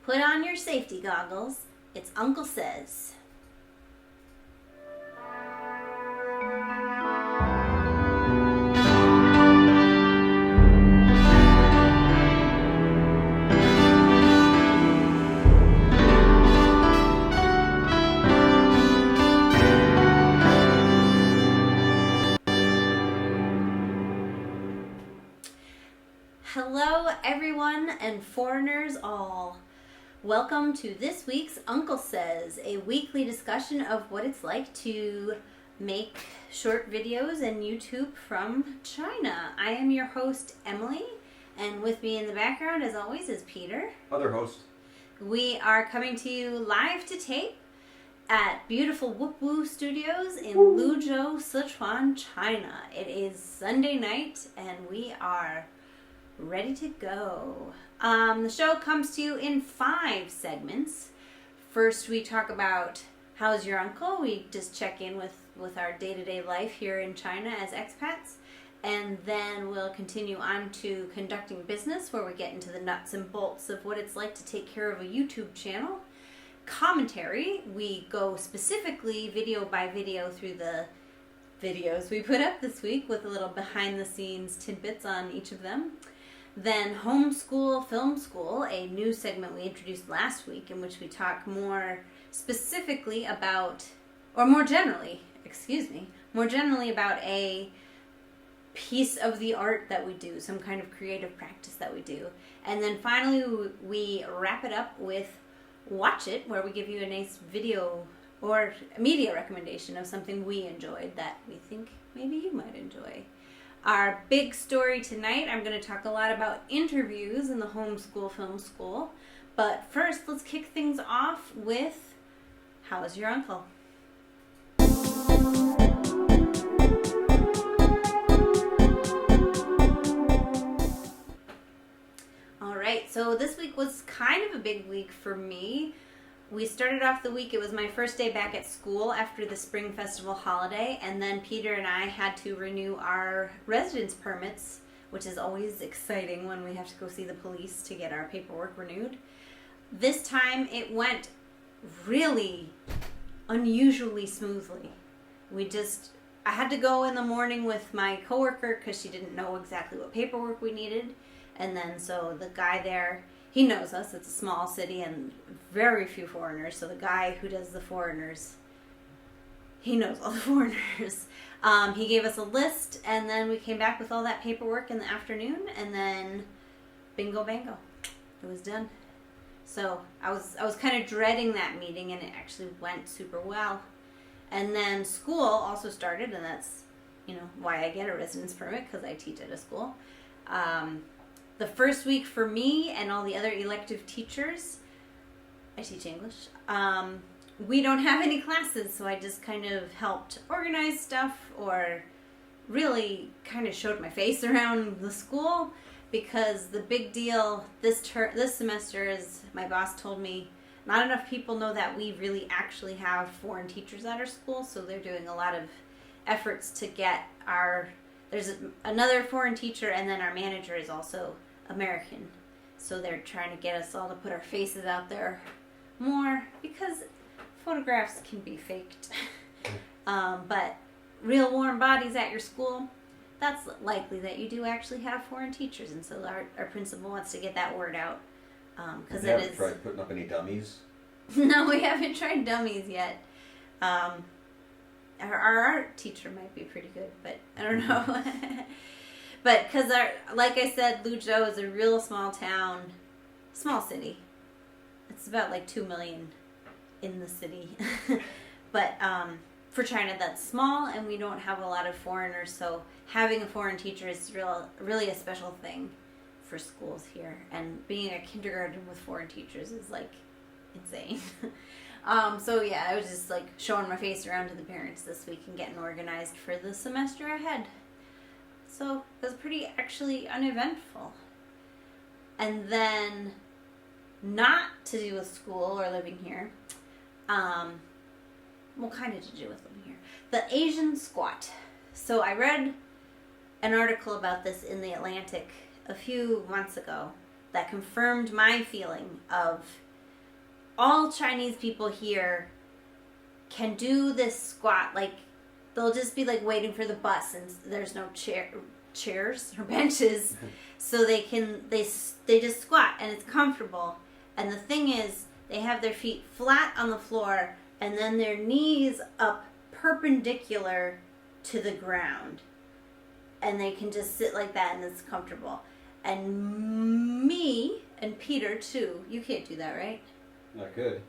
Put on your safety goggles. It's Uncle Says. Hello everyone and foreigners all. Welcome to this week's Uncle Says, a weekly discussion of what it's like to make short videos and YouTube from China. I am your host, Emily, and with me in the background, as always, is Peter. Other host. We are coming to you live to tape at beautiful whoopwu studios in Luzhou, Sichuan, China. It is Sunday night, and we are ready to go. The show comes to you in 5 segments. First, we talk about how's your uncle. We just check in with our day-to-day life here in China as expats. And then we'll continue on to conducting business, where we get into the nuts and bolts of what it's like to take care of a YouTube channel. Commentary, we go specifically video by video through the videos we put up this week with a little behind-the-scenes tidbits on each of them. Then Homeschool Film School, a new segment we introduced last week in which we talk more specifically about, or more generally about a piece of the art that we do, some kind of creative practice that we do. And then finally we wrap it up with Watch It, where we give you a nice video or media recommendation of something we enjoyed that we think maybe you might enjoy. Our big story tonight, I'm going to talk a lot about interviews in the Homeschool Film School. But first, let's kick things off with, how is your uncle? All right, so this week was kind of a big week for me. We started off the week, it was my first day back at school after the Spring Festival holiday, and then Peter and I had to renew our residence permits, which is always exciting when we have to go see the police to get our paperwork renewed. This time it went really unusually smoothly. I had to go in the morning with my coworker because she didn't know exactly what paperwork we needed, and then so the guy there, he knows us. It's a small city and very few foreigners. So the guy who does the foreigners, he knows all the foreigners. He gave us a list, and then we came back with all that paperwork in the afternoon, and then bingo bango, it was done. So I was kind of dreading that meeting, and it actually went super well. And then school also started, and that's why I get a residence permit, because I teach at a school. The first week for me and all the other elective teachers, I teach English, we don't have any classes, so I just kind of helped organize stuff, or really kind of showed my face around the school, because the big deal this semester is, my boss told me, not enough people know that we really actually have foreign teachers at our school, so they're doing a lot of efforts to get there's another foreign teacher, and then our manager is also American, so they're trying to get us all to put our faces out there more, because photographs can be faked. But real warm bodies at your school, that's likely that you do actually have foreign teachers, and so our principal wants to get that word out, because You haven't tried putting up any dummies? No, we haven't tried dummies yet. Our art teacher might be pretty good, but I don't know. But because, like I said, Luzhou is a real small town, small city. It's about like 2 million in the city. But for China, that's small, and we don't have a lot of foreigners. So having a foreign teacher is really a special thing for schools here. And being a kindergarten with foreign teachers is like insane. So yeah, I was just like showing my face around to the parents this week and getting organized for the semester ahead. So it was pretty actually uneventful. And then, not to do with school or living here, well, kind of to do with living here, the Asian squat. So I read an article about this in The Atlantic a few months ago that confirmed my feeling of all Chinese people here can do this squat. Like, they'll just be like waiting for the bus, and there's no chairs or benches, so they just squat, and it's comfortable. And the thing is, they have their feet flat on the floor, and then their knees up perpendicular to the ground, and they can just sit like that, and it's comfortable. And me and Peter too. You can't do that, right? I could.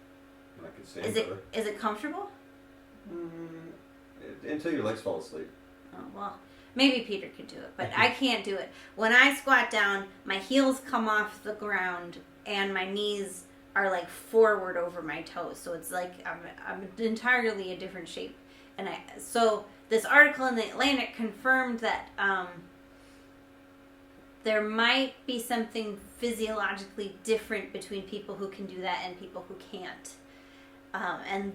I could stand Is it comfortable? Until your legs fall asleep. Oh, well, maybe Peter could do it, but I can't do it. When I squat down, my heels come off the ground and my knees are like forward over my toes. So it's like I'm entirely a different shape. And so this article in the Atlantic confirmed that there might be something physiologically different between people who can do that and people who can't. And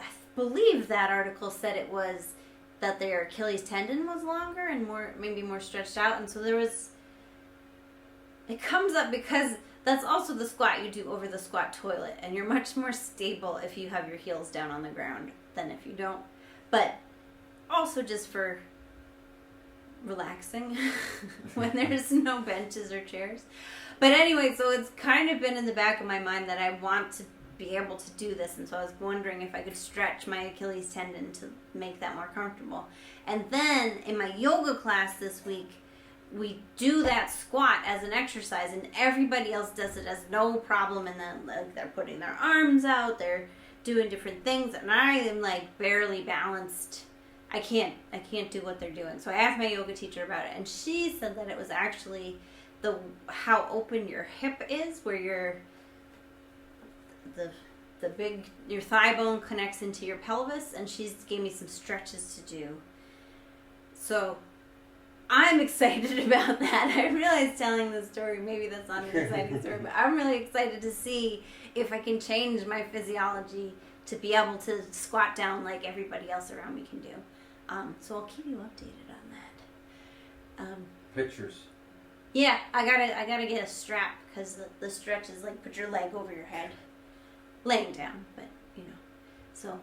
I believe that article said it was that their Achilles tendon was longer and maybe more stretched out. And so it comes up because that's also the squat you do over the squat toilet. And you're much more stable if you have your heels down on the ground than if you don't. But also just for relaxing when there's no benches or chairs. But anyway, so it's kind of been in the back of my mind that I want to be able to do this, and so I was wondering if I could stretch my Achilles tendon to make that more comfortable. And then in my yoga class this week, we do that squat as an exercise, and everybody else does it as no problem, and then like, they're putting their arms out, they're doing different things, and I am like barely balanced. I can't do what they're doing. So I asked my yoga teacher about it, and she said that it was actually how open your hip is, where your thigh bone connects into your pelvis, and she gave me some stretches to do. So I'm excited about that. I realize telling this story, maybe that's not an exciting story, but I'm really excited to see if I can change my physiology to be able to squat down like everybody else around me can do. So I'll keep you updated on that. Pictures. Yeah, I gotta get a strap, because the stretch is like put your leg over your head, laying down, but so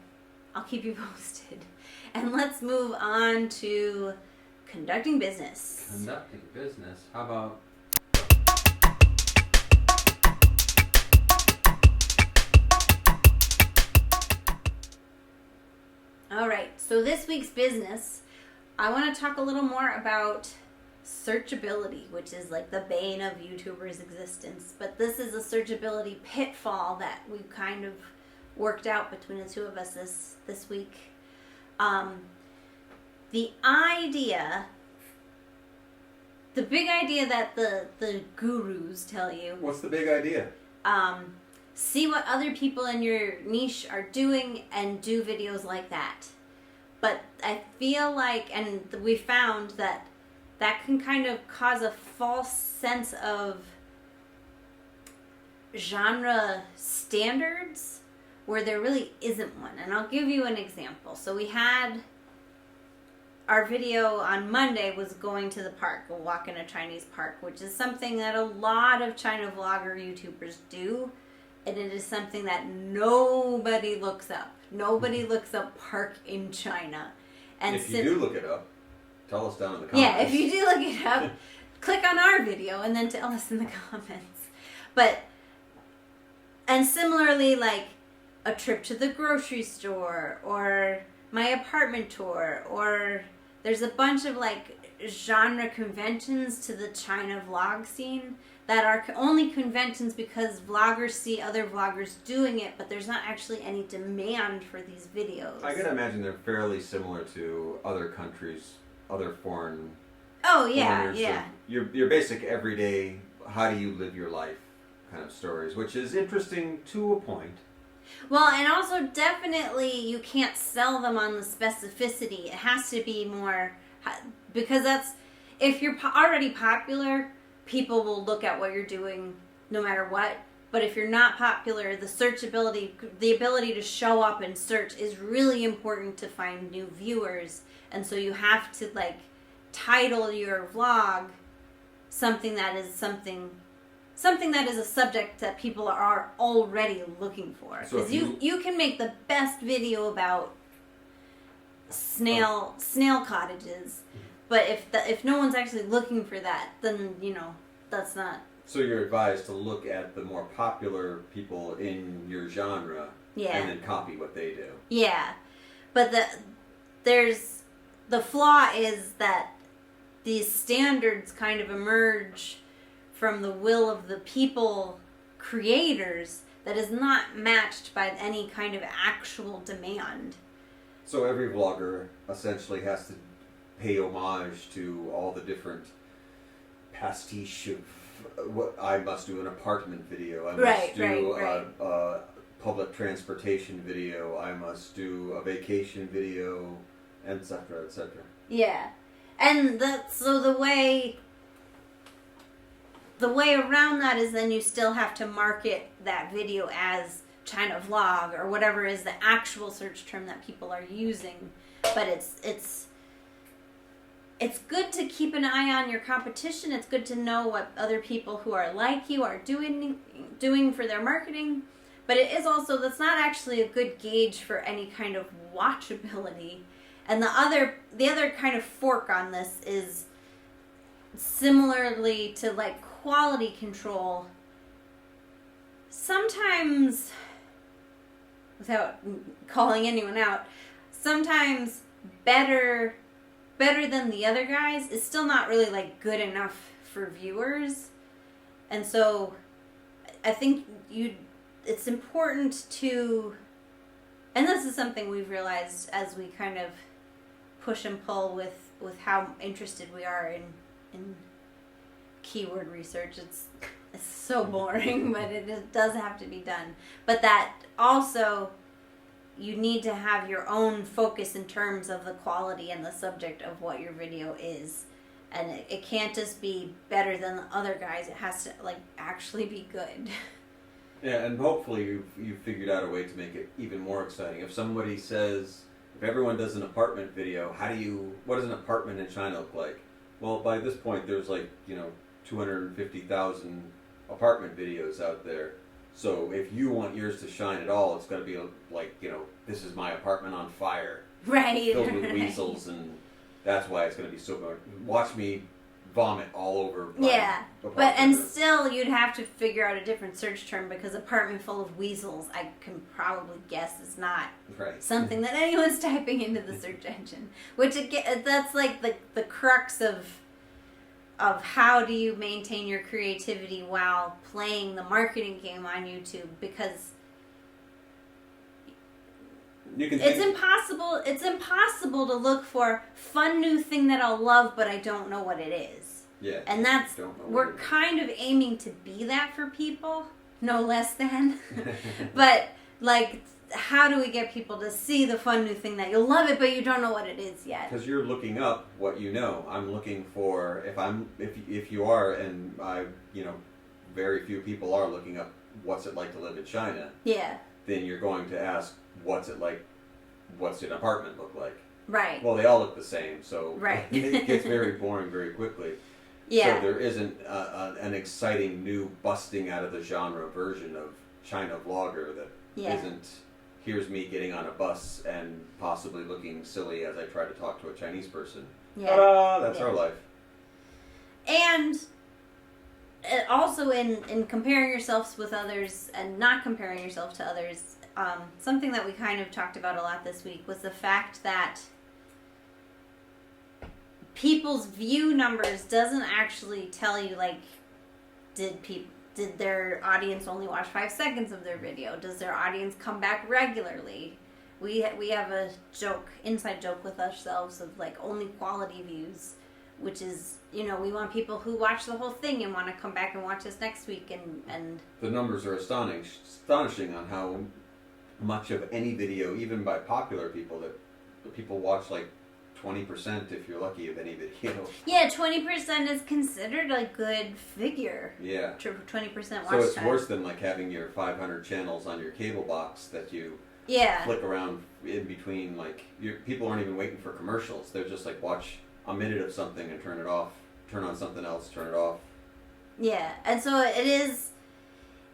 I'll keep you posted. And let's move on to conducting business. Conducting business? How about... All right, so this week's business, I want to talk a little more about searchability, which is like the bane of YouTubers' existence. But this is a searchability pitfall that we've kind of worked out between the two of us this week. The big idea that the gurus tell you. What's the big idea? See what other people in your niche are doing and do videos like that. But I feel like, and we found that can kind of cause a false sense of genre standards where there really isn't one. And I'll give you an example. So we had our video on Monday was going to the park, a walk in a Chinese park, which is something that a lot of China vlogger YouTubers do. And it is something that nobody looks up. Nobody looks up park in China. And if you do look it up, tell us down in the comments. Yeah, if you do look it up, click on our video and then tell us in the comments. And similarly, like a trip to the grocery store or my apartment tour, or there's a bunch of like genre conventions to the China vlog scene that are only conventions because vloggers see other vloggers doing it, but there's not actually any demand for these videos. I can imagine they're fairly similar to other countries, other foreign. Oh yeah, yeah. Your basic everyday, how do you live your life kind of stories, which is interesting to a point. Well, and also definitely you can't sell them on the specificity. It has to be more, because if you're already popular, people will look at what you're doing no matter what. But if you're not popular, the searchability, the ability to show up and search is really important to find new viewers. And so you have to like title your vlog something that is something something that is a subject that people are already looking for. So Because you can make the best video about snail cottages, but if no one's actually looking for that, then that's not. So you're advised to look at the more popular people in your genre, Yeah. and then copy what they do. Yeah, but the flaw is that these standards kind of emerge from the will of the people creators that is not matched by any kind of actual demand. So every vlogger essentially has to pay homage to all the different pastiche of what I must do an apartment video. I must do a public transportation video. I must do a vacation video, etc., etc. Yeah, and the way around that is then you still have to market that video as China vlog or whatever is the actual search term that people are using. But it's good to keep an eye on your competition. It's good to know what other people who are like you are doing for their marketing. But it is also, that's not actually a good gauge for any kind of watchability. And the other kind of fork on this is similarly to like quality control. Sometimes, without calling anyone out, sometimes better than the other guys is still not really like good enough for viewers. And so I think it's important to, and this is something we've realized as we kind of push and pull with how interested we are in keyword research. It's so boring, but it does have to be done. But that also, you need to have your own focus in terms of the quality and the subject of what your video is. And it can't just be better than the other guys. It has to like actually be good. Yeah, and hopefully you've figured out a way to make it even more exciting. If somebody says, if everyone does an apartment video, what does an apartment in China look like? Well, by this point, there's 250,000 apartment videos out there. So if you want yours to shine at all, it's got to be this is my apartment on fire. Right. Filled with weasels, and that's why it's going to be so good. Watch me vomit all over. Yeah, and still you'd have to figure out a different search term because apartment full of weasels, I can probably guess is not something that anyone's typing into the search engine. Which again, that's like the crux of how do you maintain your creativity while playing the marketing game on YouTube, because it's impossible to look for fun new thing that I'll love but I don't know what it is. Yeah. And we're kind of aiming to be that for people, no less than. But like, how do we get people to see the fun new thing that you'll love it but you don't know what it is yet? Because you're looking up what you know. I'm looking for, if you are, and very few people are looking up what's it like to live in China. Yeah. Then you're going to ask, what's it like? What's an apartment look like? Right. Well, they all look the same, so right. It gets very boring very quickly. Yeah. So there isn't an exciting new busting out of the genre version of China vlogger that isn't, here's me getting on a bus and possibly looking silly as I try to talk to a Chinese person. Yeah. Ta-da! That's our life. And also in comparing yourselves with others and not comparing yourself to others, something that we kind of talked about a lot this week was the fact that people's view numbers doesn't actually tell you, like, did their audience only watch 5 seconds of their video? Does their audience come back regularly? We have a inside joke with ourselves of like only quality views, which is, we want people who watch the whole thing and want to come back and watch us next week. And the numbers are astonishing on how much of any video, even by popular people, that people watch like 20% if you're lucky of any video. Yeah, 20% is considered a good figure. Yeah. 20% watch time. So it's worse than like having your 500 channels on your cable box that you flick around in between. Like, people aren't even waiting for commercials. They're just like, watch a minute of something and turn it off. Turn on something else, turn it off. Yeah, and so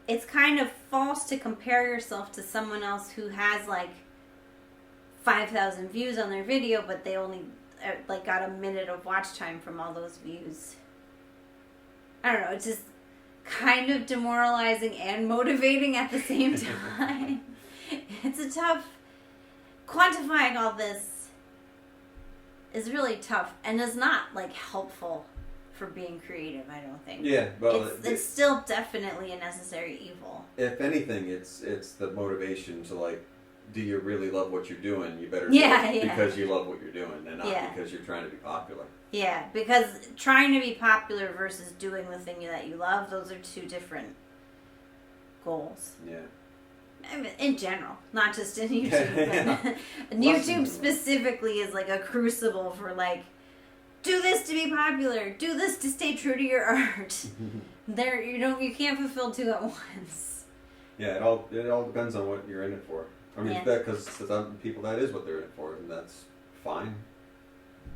it's kind of false to compare yourself to someone else who has like 5,000 views on their video, but they only like got a minute of watch time from all those views. I don't know, it's just kind of demoralizing and motivating at the same time. It's a tough, quantifying all this is really tough and is not like helpful for being creative, I don't think. Yeah, well, it's still definitely a necessary evil. If anything, it's the motivation to like, do you really love what you're doing? You better Yeah, do it yeah. because you love what you're doing, and not Yeah. because you're trying to be popular. Yeah, because trying to be popular versus doing the thing that you love, those are two different goals. Yeah. I mean, in general, not just in YouTube. Yeah. But YouTube specifically is like a crucible for like, do this to be popular, do this to stay true to your art. You can't fulfill two at once. Yeah, it all depends on what you're in it for. I mean, Yeah. because to some people that is what they're in it for, and that's fine.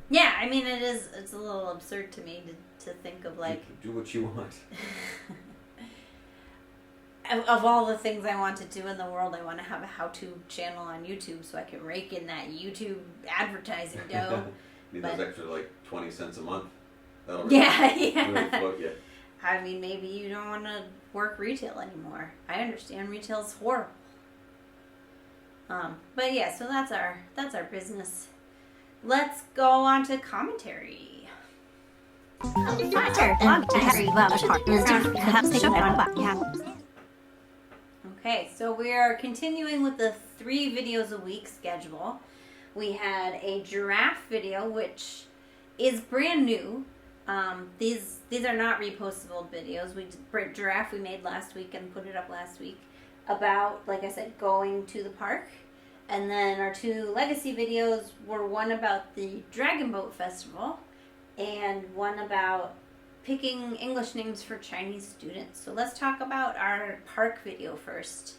Yeah, I mean it's a little absurd to me to think of like do what you want. of all the things I want to do in the world, I want to have a how-to channel on YouTube so I can rake in that YouTube advertising dough. Need those extra like 20 cents a month. That'll Yeah. really float you. I mean, maybe you don't want to work retail anymore. I understand retail's horrible. But yeah, so that's our business. Let's go on to commentary. Okay, so we are continuing with the 3 videos a week schedule. We had a giraffe video, which is brand new. These are not repostable videos. Giraffe we made last week and put it up last week about, like I said, going to the park. And then our 2 legacy videos were one about the Dragon Boat Festival and one about picking English names for Chinese students. So let's talk about our park video first.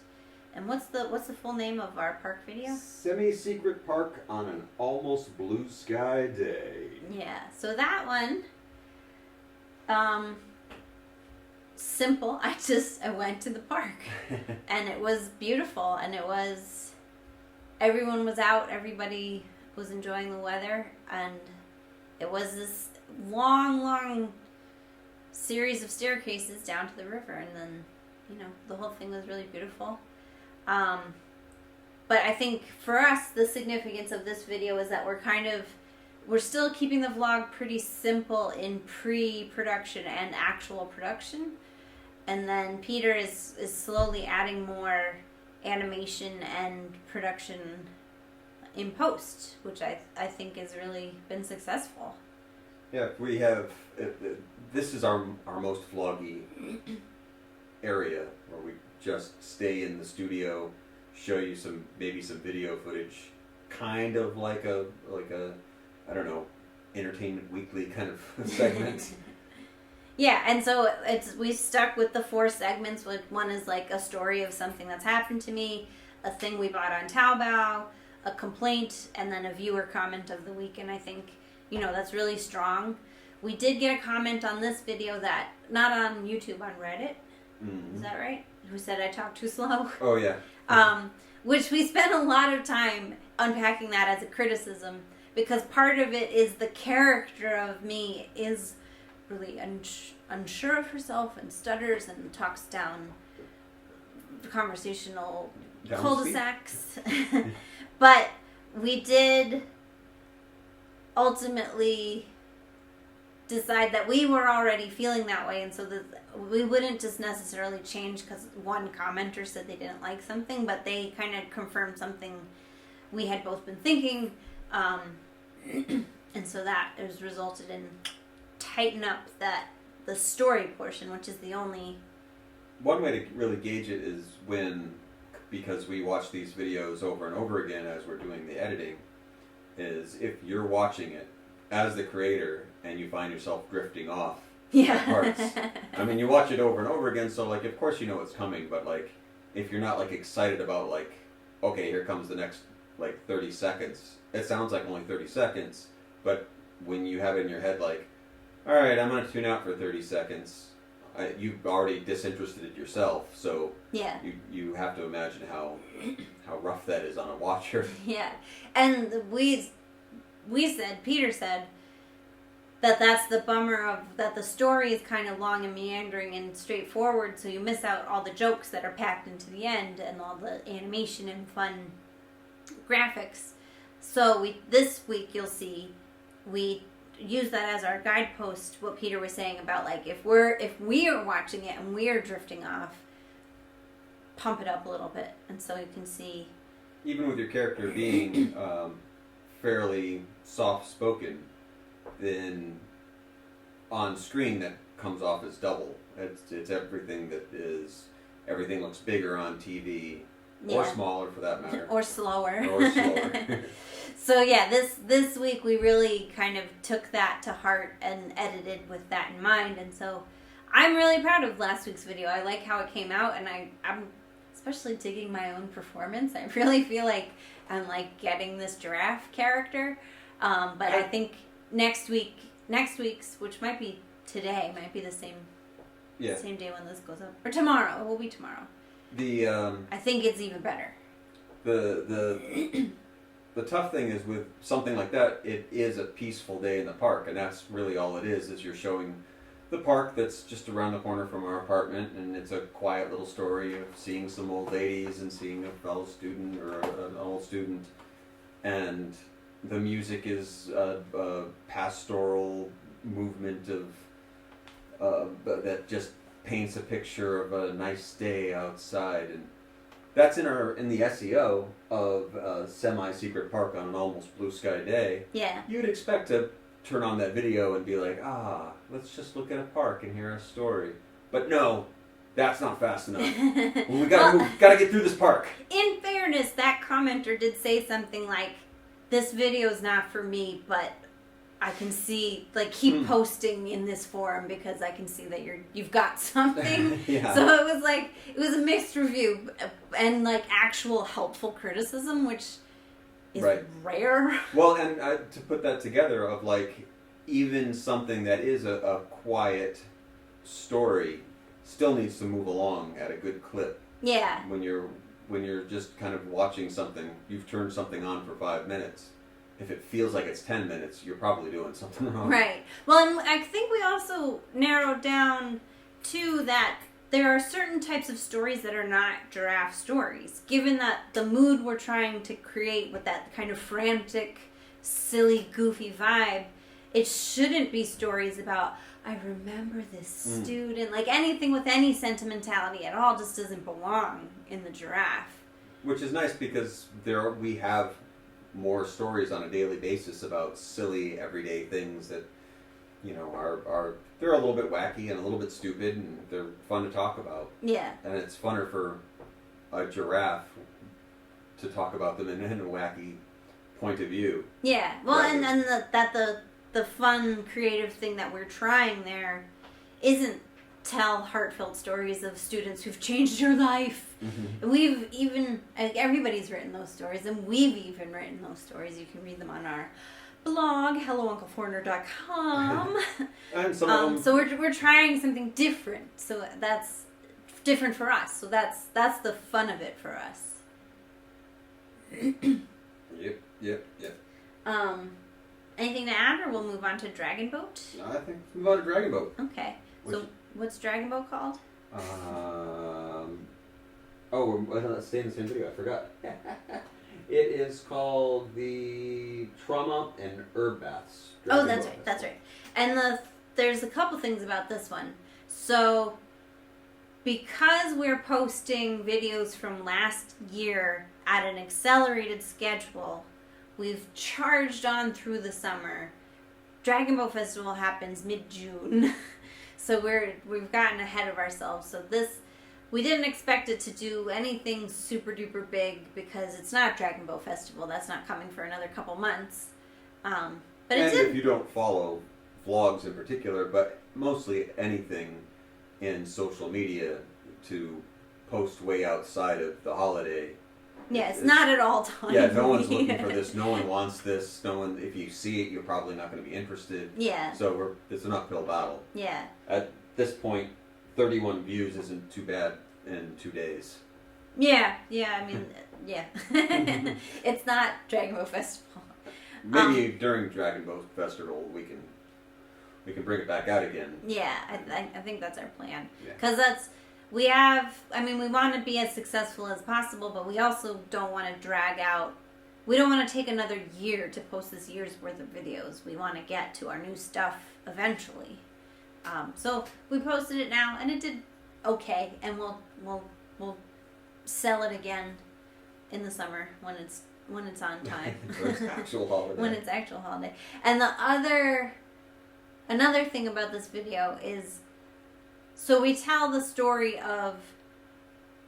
And what's the full name of our park video? Semi-secret park on an almost blue sky day. Yeah, so that one, simple. I went to the park and it was beautiful, and everyone was out, everybody was enjoying the weather, and it was this long series of staircases down to the river, and then, the whole thing was really beautiful. But I think for us, the significance of this video is that we're still keeping the vlog pretty simple in pre-production and actual production. And then Peter is slowly adding more animation and production in post, which I think has really been successful. Yeah, we have, this is our most vloggy area, where we just stay in the studio, show you maybe some video footage, kind of like a I don't know, Entertainment Weekly kind of segment. Yeah, and so we stuck with the 4 segments. One is like a story of something that's happened to me, a thing we bought on Taobao, a complaint, and then a viewer comment of the week. And I think, that's really strong. We did get a comment on this video that, not on YouTube, on Reddit. Mm-hmm. Is that right? Who said I talk too slow? Oh, yeah. Which we spent a lot of time unpacking that as a criticism, because part of it is the character of me is really unsure of herself and stutters and talks down conversational cul-de-sacs. But we did ultimately decide that we were already feeling that way, and so that we wouldn't just necessarily change because one commenter said they didn't like something, but they kind of confirmed something we had both been thinking, and so that has resulted in tighten up the story portion, which is the only... One way to really gauge it is because we watch these videos over and over again as we're doing the editing, is if you're watching it as the creator and you find yourself drifting off parts. I mean, you watch it over and over again, so like, of course you know what's coming, but like, if you're not like excited about like, okay, here comes the next like 30 seconds. It sounds like only 30 seconds, but when you have it in your head like, all right, I'm going to tune out for 30 seconds. you've already disinterested yourself, so yeah, you have to imagine how rough that is on a watcher. yeah. And Peter said that's the bummer of that the story is kind of long and meandering and straightforward, so you miss out all the jokes that are packed into the end and all the animation and fun graphics. So this week you'll see we use that as our guidepost, what Peter was saying about like if we are watching it and we are drifting off, pump it up a little bit, and so you can see, even with your character being fairly soft spoken, then on screen that comes off as double. It's everything looks bigger on TV, or smaller for that matter, or slower. So yeah, this week we really kind of took that to heart and edited with that in mind, and so I'm really proud of last week's video. I like how it came out, and I'm especially digging my own performance. I really feel like I'm like getting this giraffe character, but I think next week's, which might be today, might be the same day when this goes up, or tomorrow. It will be tomorrow. I think it's even better. The tough thing is with something like that, it is a peaceful day in the park, and that's really all it is you're showing the park that's just around the corner from our apartment, and it's a quiet little story of seeing some old ladies and seeing a fellow student or an old student, and the music is a pastoral movement of that just paints a picture of a nice day outside, and that's in the SEO of semi-secret park on an almost blue sky day. Yeah. You'd expect to turn on that video and be like, let's just look at a park and hear a story. But no, that's not fast enough. We gotta get through this park. In fairness, that commenter did say something like, "This video is not for me, but I can see, like, keep posting in this forum because I can see that you've got something." Yeah. So it was a mixed review and like actual helpful criticism, which is rare. Well, and to put that together of like, even something that is a quiet story still needs to move along at a good clip. Yeah. When you're just kind of watching something, you've turned something on for 5 minutes. If it feels like it's 10 minutes, you're probably doing something wrong. Right. Well, and I think we also narrowed down to that there are certain types of stories that are not giraffe stories. Given that the mood we're trying to create with that kind of frantic, silly, goofy vibe, it shouldn't be stories about, I remember this student. Like anything with any sentimentality at all just doesn't belong in the giraffe. Which is nice because we have more stories on a daily basis about silly everyday things that are they're a little bit wacky and a little bit stupid, and they're fun to talk about. Yeah. And it's funner for a giraffe to talk about them in a wacky point of view. Yeah. Well, and then the fun creative thing that we're trying there isn't tell heartfelt stories of students who've changed your life. Mm-hmm. We've even, everybody's written those stories, and we've even written those stories. You can read them on our blog, hellouncleforeigner.com. And some of them... So we're trying something different. So that's different for us. So that's the fun of it for us. Yep. Anything to add, or we'll move on to Dragon Boat? I think move on to Dragon Boat. Okay. So what's Dragon Boat called? Let's stay in the same video. I forgot. It is called the Trauma and Herb Baths. That's right. And there's a couple things about this one. So, because we're posting videos from last year at an accelerated schedule, we've charged on through the summer. Dragon Boat Festival happens mid-June. So we've gotten ahead of ourselves. So we didn't expect it to do anything super duper big because it's not Dragon Boat Festival. That's not coming for another couple months. But if you don't follow vlogs in particular, but mostly anything in social media to post way outside of the holiday. Yeah, it's not at all time. Yeah, no one's looking for this. No one wants this. If you see it, you're probably not going to be interested. Yeah. So it's an uphill battle. Yeah. At this point, 31 views isn't too bad in 2 days. Yeah, I mean, yeah. It's not Dragon Boat Festival. Maybe during Dragon Boat Festival we can bring it back out again. Yeah, I think that's our plan. Yeah. Because we want to be as successful as possible, but we also don't want to drag out. We don't want to take another year to post this year's worth of videos. We want to get to our new stuff eventually. So we posted it now, and it did okay, and we'll sell it again in the summer when it's on time. When it's actual holiday. When it's actual holiday. And another thing about this video is, so we tell the story of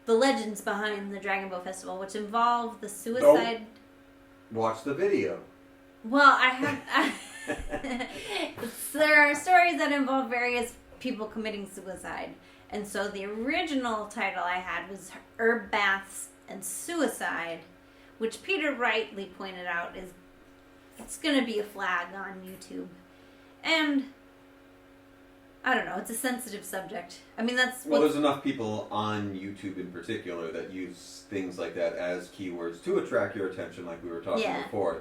the legends behind the Dragon Boat Festival, which involve the suicide. Watch the video. Well, there are stories that involve various people committing suicide. And so the original title I had was Herb Baths and Suicide, which Peter rightly pointed out it's going to be a flag on YouTube. And I don't know, it's a sensitive subject. I mean, there's enough people on YouTube in particular that use things like that as keywords to attract your attention, like we were talking before.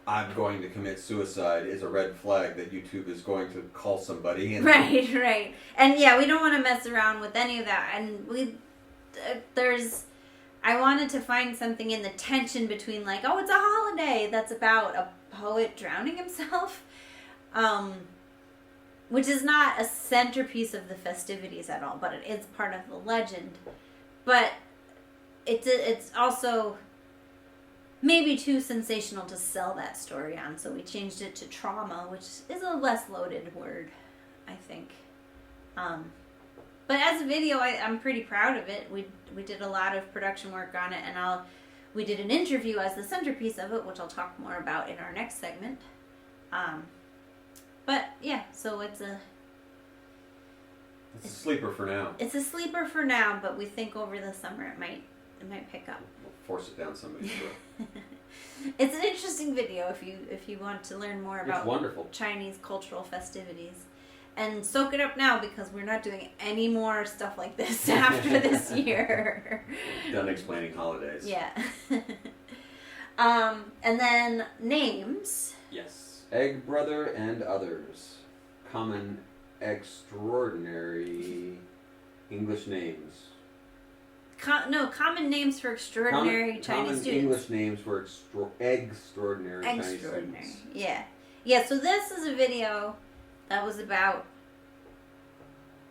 I'm going to commit suicide is a red flag that YouTube is going to call somebody. And right. And yeah, we don't want to mess around with any of that. And I wanted to find something in the tension between like, oh, it's a holiday that's about a poet drowning himself. Which is not a centerpiece of the festivities at all, but it is part of the legend. But it's also maybe too sensational to sell that story on, so we changed it to trauma, which is a less loaded word, I think. But as a video, I'm pretty proud of it. We did a lot of production work on it, and we did an interview as the centerpiece of it, which I'll talk more about in our next segment. But yeah, so it's a sleeper for now. It's a sleeper for now, but we think over the summer it might pick up. We'll force it down somebody's throat. It's an interesting video if you want to learn more about wonderful Chinese cultural festivities. And soak it up now, because we're not doing any more stuff like this after this year. Done explaining holidays. Yeah. And then names. Yes. Egg Brother and Others. Common extraordinary English names. Common names for extraordinary Chinese common students. English names for extraordinary Chinese students. Yeah, so this is a video that was about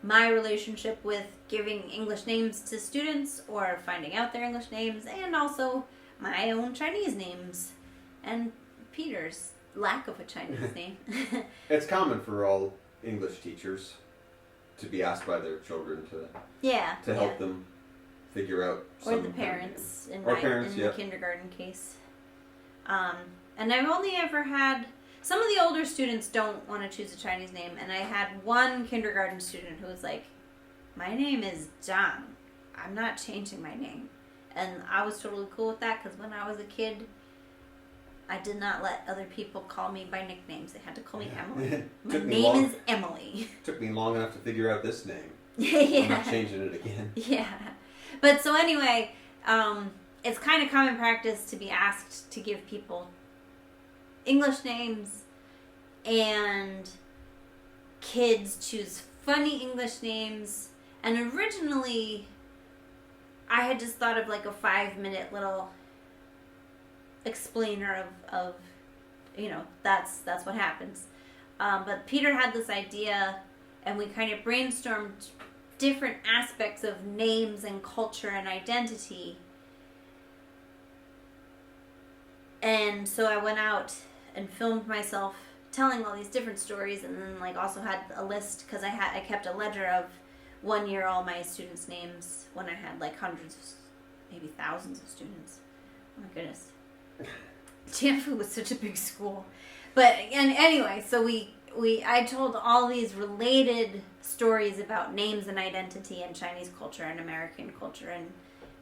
my relationship with giving English names to students or finding out their English names, and also my own Chinese names and Peter's lack of a Chinese name. It's common for all English teachers to be asked by their children to help them figure out or the parents in the kindergarten case. And I've only ever had some of the older students don't want to choose a Chinese name, and I had one kindergarten student who was like, my name is Zhang, I'm not changing my name. And I was totally cool with that, because when I was a kid, I did not let other people call me by nicknames. They had to call me Emily. My name is Emily. Took me long enough to figure out this name. Yeah. I'm not changing it again. Yeah. But so anyway, it's kind of common practice to be asked to give people English names, and kids choose funny English names. And originally, I had just thought of like a 5-minute little explainer of that's what happens. But Peter had this idea, and we kind of brainstormed different aspects of names and culture and identity. And so I went out and filmed myself telling all these different stories, and then like also had a list, because I kept a ledger of 1 year all my students' names when I had like hundreds, maybe thousands of students. Oh my goodness. Jianfu was such a big school. But anyway, so I told all these related stories about names and identity and Chinese culture and American culture and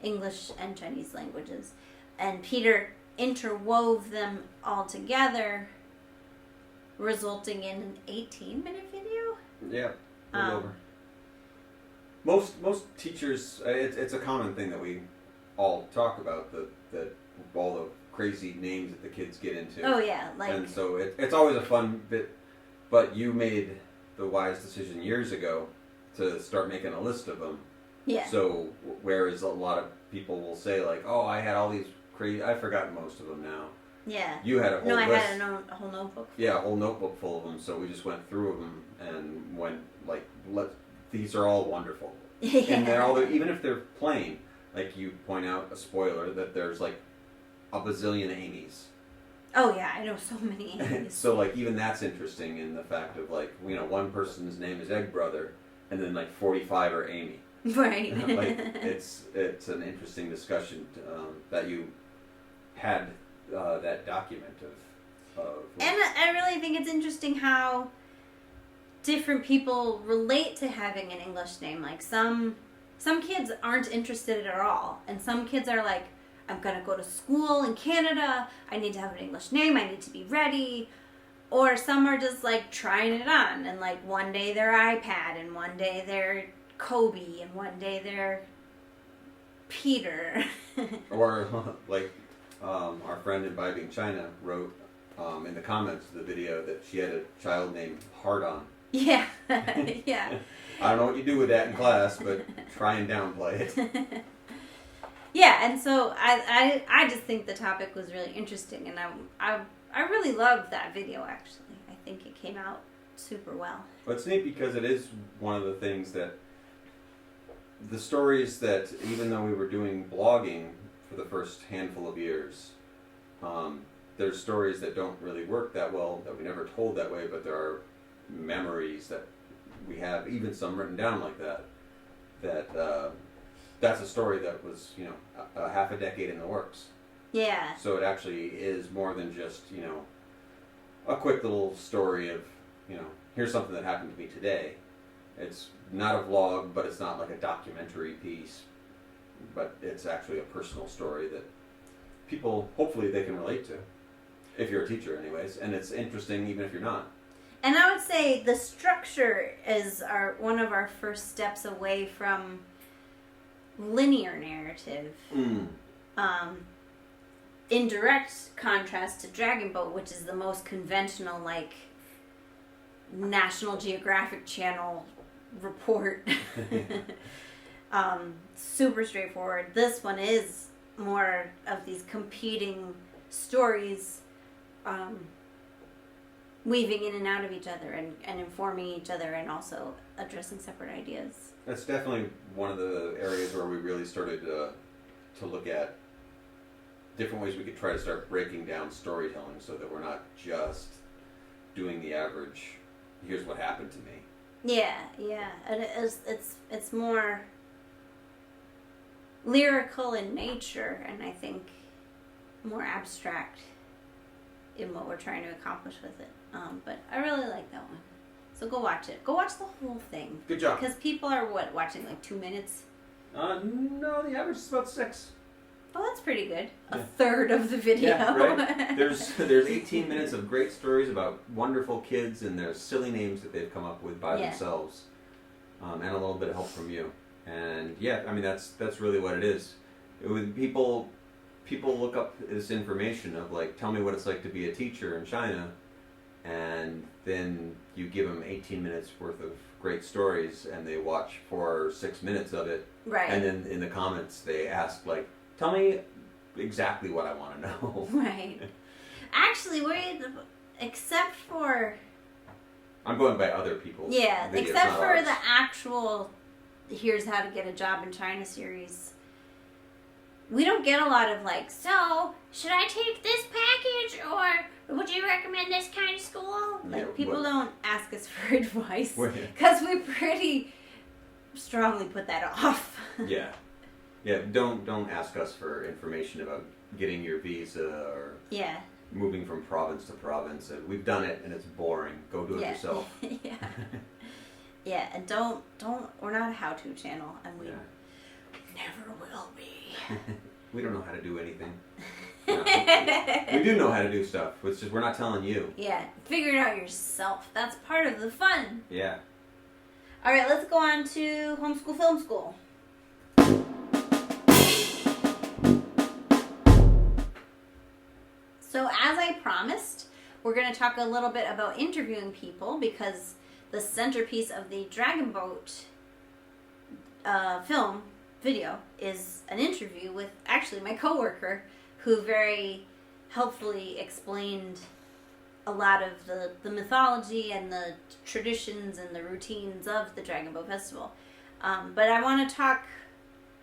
English and Chinese languages. And Peter interwove them all together, resulting in an 18-minute video. Yeah, over. Most teachers, it's a common thing that we all talk about, that all the crazy names that the kids get into. Oh yeah, like. And so it's always a fun bit. But you made the wise decision years ago to start making a list of them. Yeah. So whereas a lot of people will say like, oh, I had all these crazy, I've forgotten most of them now. Yeah. You had a whole list. No, I had a whole notebook. Yeah, a whole notebook full of them. So we just went through them and went like, these are all wonderful. Yeah. And they're all, even if they're plain, like you point out, a spoiler, that there's like a bazillion Amy's. Oh yeah, I know so many Amy's. So like even that's interesting in the fact of like, you know, one person's name is Egg Brother, and then like 45 are Amy. Right. Like it's an interesting discussion that you had that document of. And I really think it's interesting how different people relate to having an English name. Like some kids aren't interested at all, and some kids are like, I'm gonna go to school in Canada, I need to have an English name, I need to be ready. Or some are just like trying it on, and like one day they're iPad, and one day they're Kobe, and one day they're Peter. Or like our friend in 𝗣𝘂𝗵cie wrote in the comments of the video that she had a child named Hard On. Yeah, yeah. I don't know what you do with that in class, but try and downplay it. Yeah, and so I just think the topic was really interesting, and I really loved that video, actually. I think it came out super well. Well, it's neat because it is one of the things that the stories that, even though we were doing blogging for the first handful of years, there's stories that don't really work that well, that we never told that way, but there are memories that we have, even some written down like that, that's a story that was, you know, a half a decade in the works. Yeah. So it actually is more than just, you know, a quick little story of, you know, here's something that happened to me today. It's not a vlog, but it's not like a documentary piece, but it's actually a personal story that people, hopefully they can relate to, if you're a teacher anyways, and it's interesting even if you're not. And I would say the structure is one of our first steps away from linear narrative. In direct contrast to Dragon Boat, which is the most conventional, like, National Geographic Channel report. Super straightforward. This one is more of these competing stories, weaving in and out of each other and informing each other, and also addressing separate ideas. That's definitely one of the areas where we really started to look at different ways we could try to start breaking down storytelling so that we're not just doing the average, here's what happened to me. Yeah, yeah. And it's more lyrical in nature, and I think more abstract in what we're trying to accomplish with it. But I really like that one. So go watch it. Go watch the whole thing. Good job. Because people are, watching like 2 minutes? No, the average is about 6. Oh, that's pretty good. Yeah. A third of the video. Yeah, right. There's 18 minutes of great stories about wonderful kids and their silly names that they've come up with by themselves, and a little bit of help from you. And yeah, I mean that's really what it is. People look up this information of like, tell me what it's like to be a teacher in China, and then you give them 18 minutes worth of great stories, and they watch 4 or 6 minutes of it. Right. And then in the comments they ask like, tell me exactly what I want to know. Right. Actually, except for... I'm going by other people's videos, except for ours. the actual Here's How to Get a Job in China series. We don't get a lot of like, so, should I take this package, or would you recommend this kind of school? Like, people don't ask us for advice, because we pretty strongly put that off. Yeah. Yeah, don't ask us for information about getting your visa or moving from province to province. We've done it and it's boring. Go do it yourself. Yeah. Yeah, and don't we're not a how-to channel, and we never will be. We don't know how to do anything. No, we do know how to do stuff. It's just we're not telling you. Yeah, figure it out yourself. That's part of the fun. Yeah. All right, let's go on to Homeschool Film School. So as I promised, we're going to talk a little bit about interviewing people because the centerpiece of the Dragon Boat video is an interview with actually my coworker who very helpfully explained a lot of the mythology and the traditions and the routines of the Dragon Boat Festival. But I want to talk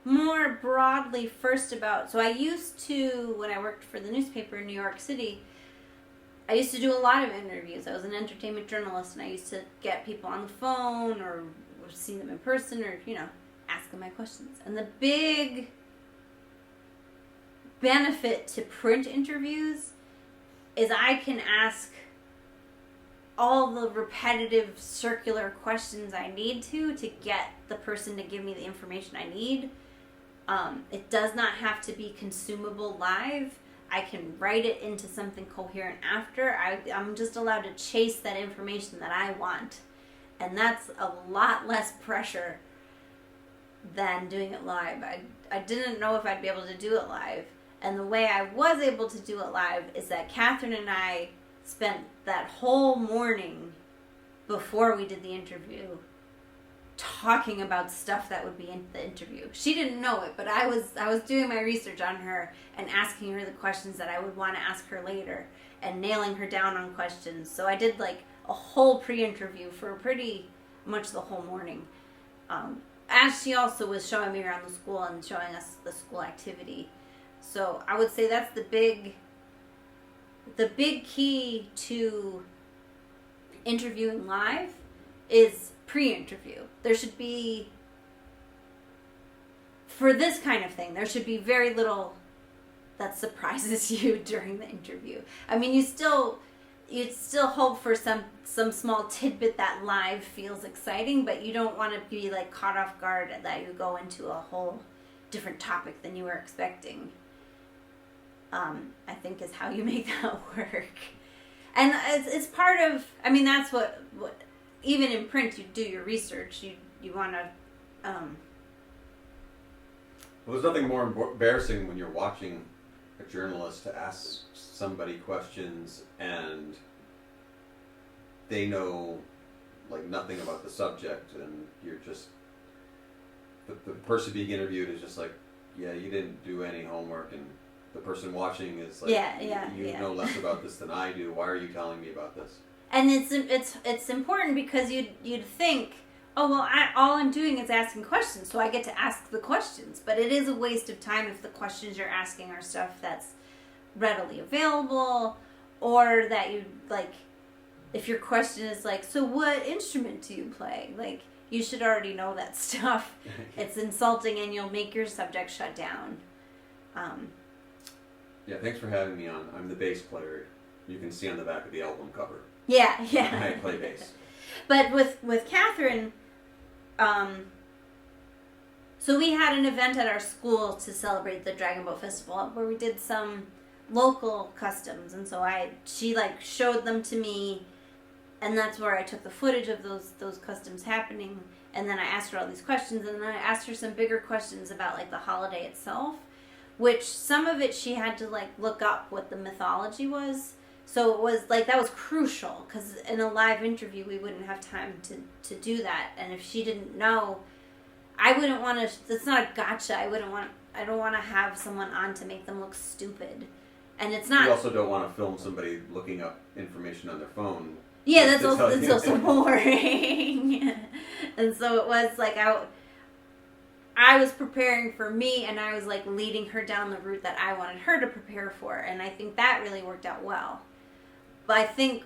more broadly first about, so I used to, when I worked for the newspaper in New York City, I used to do a lot of interviews. I was an entertainment journalist, and I used to get people on the phone or see them in person or, ask them my questions. And the big benefit to print interviews is I can ask all the repetitive circular questions I need to get the person to give me the information I need. It does not have to be consumable live. I can write it into something coherent after. I'm just allowed to chase that information that I want. And that's a lot less pressure than doing it live. I didn't know if I'd be able to do it live. And the way I was able to do it live is that Catherine and I spent that whole morning before we did the interview talking about stuff that would be in the interview. She didn't know it, but I was doing my research on her and asking her the questions that I would want to ask her later and nailing her down on questions. So I did like a whole pre-interview for pretty much the whole morning. As she also was showing me around the school and showing us the school activity. So I would say that's the big key to interviewing live is pre-interview. There should be, for this kind of thing, there should be very little that surprises you during the interview. I mean, you'd still hope for some small tidbit that live feels exciting, but you don't want to be like caught off guard that you go into a whole different topic than you were expecting. I think is how you make that work. And it's part of, I mean, that's what even in print, you do your research. You want to... Well, there's nothing more embarrassing when you're watching a journalist to ask somebody questions and they know like nothing about the subject, and you're just... The person being interviewed is just like, yeah, you didn't do any homework, and the person watching is like, you know less about this than I do. Why are you telling me about this? And it's important because you'd think, oh well, all I'm doing is asking questions, so I get to ask the questions. But it is a waste of time if the questions you're asking are stuff that's readily available, or that you like. If your question is like, so what instrument do you play? Like, you should already know that stuff. It's insulting, and you'll make your subject shut down. Yeah, thanks for having me on. I'm the bass player. You can see on the back of the album cover. Yeah. I play bass. But with Catherine, so we had an event at our school to celebrate the Dragon Boat Festival where we did some local customs, and so she like showed them to me, and that's where I took the footage of those customs happening, and then I asked her all these questions, and then I asked her some bigger questions about like the holiday itself, which some of it she had to like look up what the mythology was. So it was like, that was crucial, because in a live interview we wouldn't have time to do that, and if she didn't know, I wouldn't want to, it's not a gotcha, I don't want to have someone on to make them look stupid. And it's not... You also don't want to film somebody looking up information on their phone. Yeah, that's also boring. And so it was like, I was preparing for me, and I was like leading her down the route that I wanted her to prepare for, and I think that really worked out well. But I think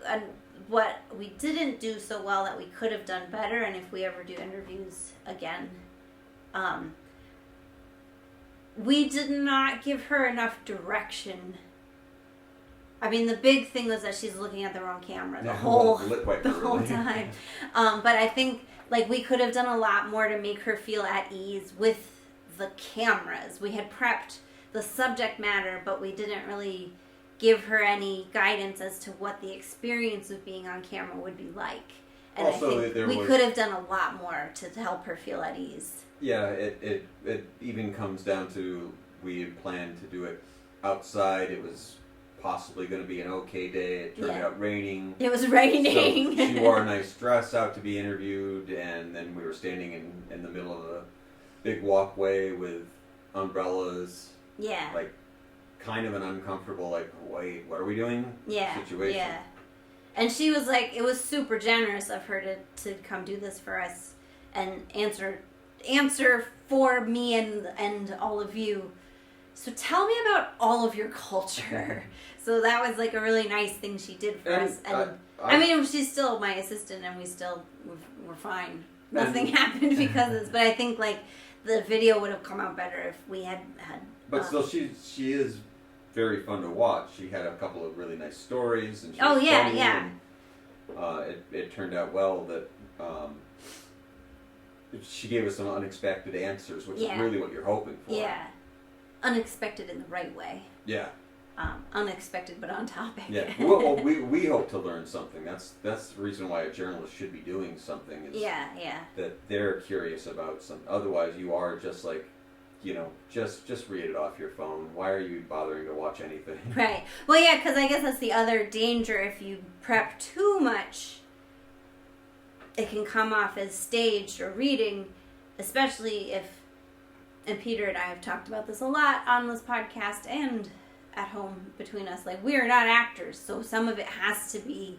what we didn't do so well that we could have done better, and if we ever do interviews again, we did not give her enough direction. I mean, the big thing was that she's looking at the wrong camera the whole time. But I think like we could have done a lot more to make her feel at ease with the cameras. We had prepped the subject matter, but we didn't really give her any guidance as to what the experience of being on camera would be like. And Also, I think we could have done a lot more to help her feel at ease. Yeah, it even comes down to we had planned to do it outside. It was possibly going to be an okay day. It turned out raining. It was raining. So she wore a nice dress out to be interviewed, and then we were standing in the middle of a big walkway with umbrellas. Yeah. Like, kind of an uncomfortable, like, wait, what are we doing? Situation. Yeah. And she was like, it was super generous of her to come do this for us and answer for me and all of you. So tell me about all of your culture. So that was like a really nice thing she did for us. And I mean, she's still my assistant, and we're fine. Nothing happened because of this. But I think like the video would have come out better if we had. But still, she is very fun to watch. She had a couple of really nice stories, and she was funny, and it turned out well that she gave us some unexpected answers, which is really what you're hoping for. Yeah, unexpected in the right way. Yeah. Unexpected but on topic. Yeah. Well, we hope to learn something. That's the reason why a journalist should be doing something. Is that they're curious about something. Otherwise, you are just like, just read it off your phone. Why are you bothering to watch anything? Right. Well, yeah, because I guess that's the other danger. If you prep too much, it can come off as staged or reading, especially if, and Peter and I have talked about this a lot on this podcast and at home between us, like, we are not actors, so some of it has to be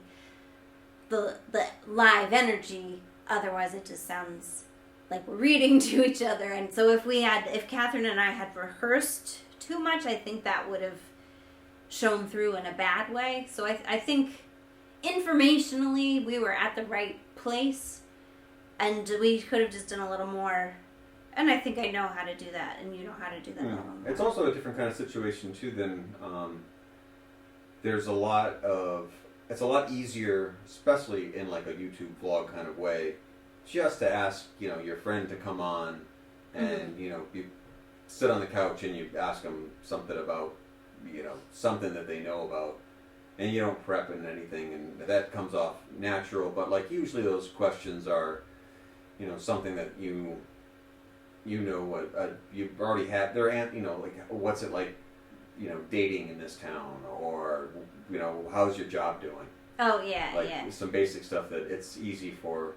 the live energy, otherwise it just sounds like we're reading to each other. And so if Catherine and I had rehearsed too much, I think that would have shown through in a bad way. So I think informationally we were at the right place, and we could have just done a little more. And I think I know how to do that, and you know how to do that a little more. It's also a different kind of situation too than there's it's a lot easier, especially in like a YouTube vlog kind of way, just to ask, your friend to come on and, you sit on the couch and you ask them something about, something that they know about, and you don't prep in anything, and that comes off natural. But like usually those questions are, something that what you've already had. They're, like, what's it like, dating in this town, or, how's your job doing? Oh, yeah, like, some basic stuff that it's easy for.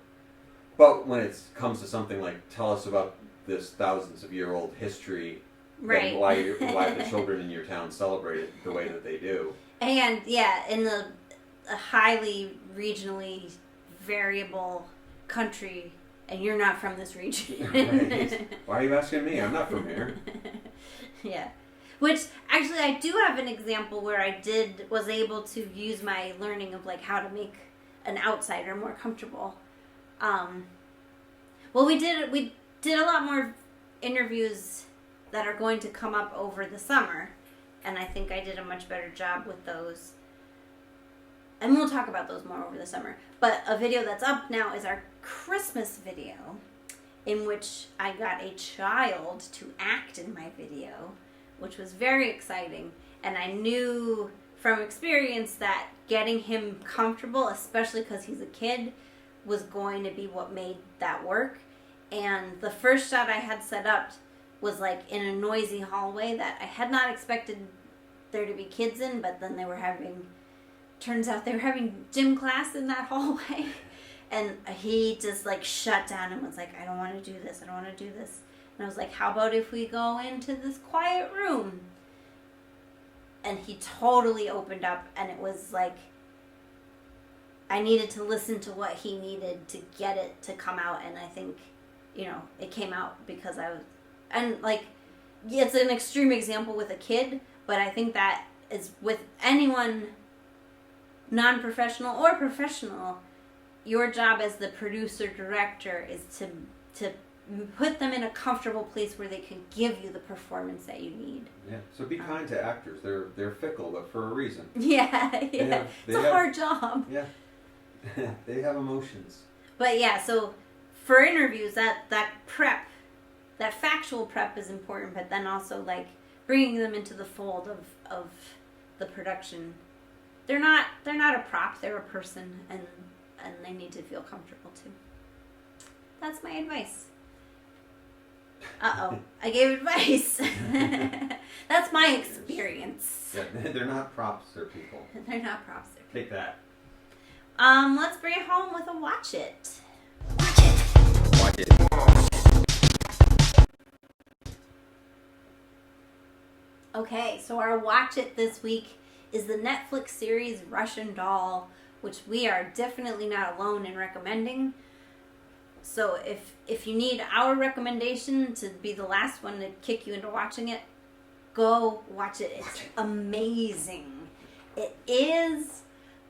But when it comes to something like, tell us about this thousands of year old history, right? And why the children in your town celebrate it the way that they do. And in a highly regionally variable country, and you're not from this region. Right. Why are you asking me? I'm not from here. Yeah. Which, actually, I do have an example where I was able to use my learning of, like, how to make an outsider more comfortable. Well, we did a lot more interviews that are going to come up over the summer, and I think I did a much better job with those. And we'll talk about those more over the summer. But a video that's up now is our Christmas video, in which I got a child to act in my video, which was very exciting. And I knew from experience that getting him comfortable, especially because he's a kid, was going to be what made that work. And the first shot I had set up was like in a noisy hallway that I had not expected there to be kids in, but then turns out they were having gym class in that hallway. And he just like shut down and was like, I don't want to do this. And I was like, how about if we go into this quiet room? And he totally opened up, and it was like, I needed to listen to what he needed to get it to come out. And I think, it came out because it's an extreme example with a kid, but I think that is with anyone, non-professional or professional, your job as the producer director is to put them in a comfortable place where they can give you the performance that you need. Yeah. So be kind to actors. They're fickle, but for a reason. Yeah. It's a hard job. Yeah. They have emotions. But yeah, so for interviews, that prep, that factual prep is important, but then also like bringing them into the fold of the production. They're not a prop, they're a person, and and they need to feel comfortable too. That's my advice. Uh-oh, I gave advice. That's my experience. Yeah, they're not props, they're people. They're not props. They're Take that. Let's bring it home with a watch it. Watch it. Okay, so our watch it this week is the Netflix series Russian Doll, which we are definitely not alone in recommending. So if you need our recommendation to be the last one to kick you into watching it, go watch it. It's amazing. It is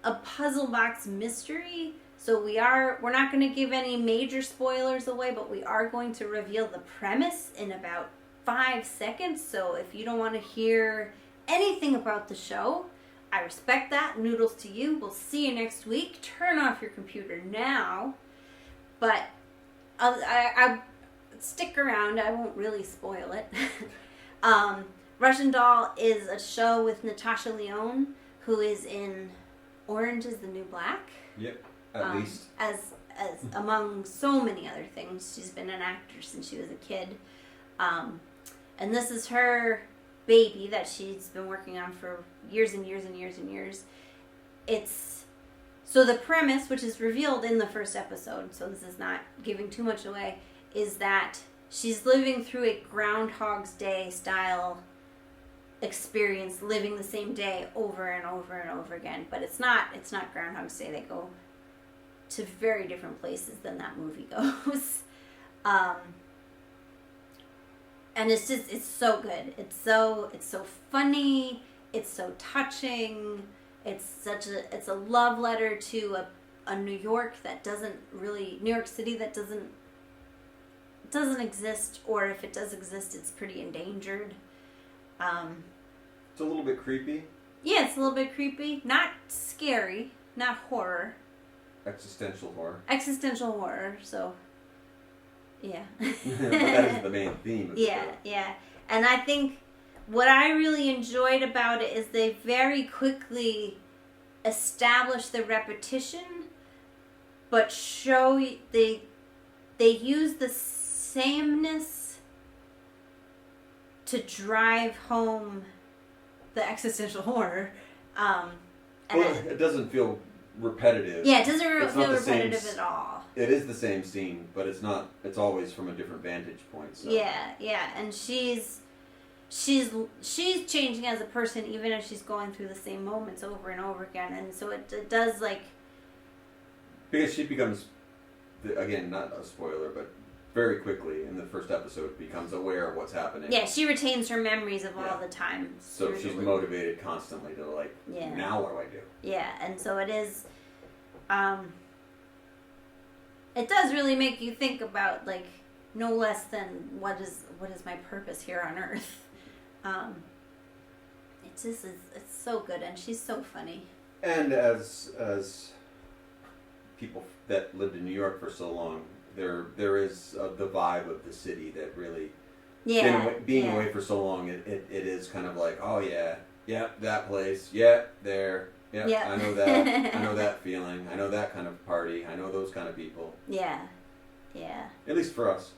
a puzzle box mystery, so we're not going to give any major spoilers away, but we are going to reveal the premise in about 5 seconds. So if you don't want to hear anything about the show, I respect that. Noodles to you. We'll see you next week. Turn off your computer now. But I stick around. I won't really spoil it. Russian Doll is a show with Natasha Lyonne, who is in Orange is the New Black. Yep, at least. As among so many other things. She's been an actor since she was a kid. And this is her baby that she's been working on for years and years and years and years. So the premise, which is revealed in the first episode, so this is not giving too much away, is that she's living through a Groundhog's Day style experience, living the same day over and over and over again. But it's not Groundhog's Day. They go to very different places than that movie goes. And it's so good. It's so funny. It's so touching. It's a love letter to a New York City that doesn't exist, or if it does exist, it's pretty endangered. It's a little bit creepy. Yeah, it's a little bit creepy. Not scary, not horror. Existential horror. So, yeah. But that is the main theme of the show. Yeah. And I think what I really enjoyed about it is they very quickly establish the repetition, but they use the sameness to drive home the existential horror. It doesn't feel repetitive. Yeah, it doesn't feel repetitive at all. It is the same scene, but it's not. It's always from a different vantage point. So. Yeah, and she's changing as a person, even if she's going through the same moments over and over again, and so it does because she becomes, again, not a spoiler, but very quickly in the first episode becomes aware of what's happening. Yeah, she retains her memories of all the time. So she's motivated constantly to now what do I do? Yeah, and so it is. It does really make you think about no less than what is my purpose here on Earth. It's so good, and she's so funny. And as people that lived in New York for so long, there is the vibe of the city that really being away for so long. It is kind of like, oh yeah, that place, there. Yeah, I know that. I know that feeling. I know that kind of party. I know those kind of people. Yeah. At least for us.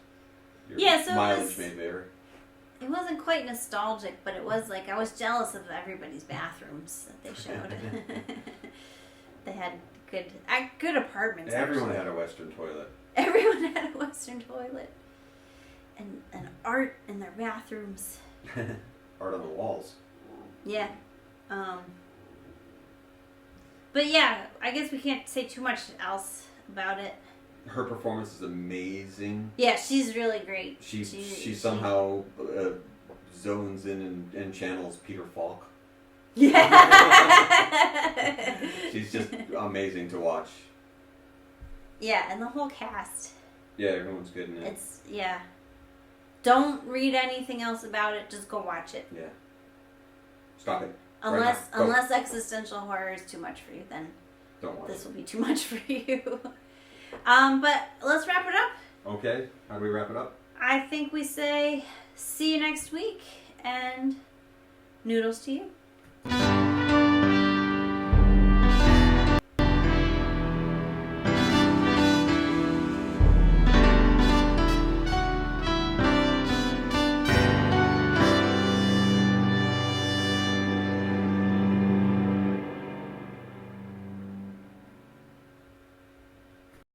So mileage may vary. It wasn't quite nostalgic, but it was I was jealous of everybody's bathrooms that they showed. They had good apartments. Everyone had a Western toilet. Everyone had a Western toilet. And art in their bathrooms. Art on the walls. Yeah. But yeah, I guess we can't say too much else about it. Her performance is amazing. Yeah, she's really great. She somehow zones in and channels Peter Falk. Yeah. She's just amazing to watch. Yeah, and the whole cast. Yeah, everyone's good in it. Don't read anything else about it. Just go watch it. Yeah. Stop it. Unless existential horror is too much for you, then don't watch this will be too much for you. But let's wrap it up. Okay. How do we wrap it up? I think we say see you next week, and noodles to you.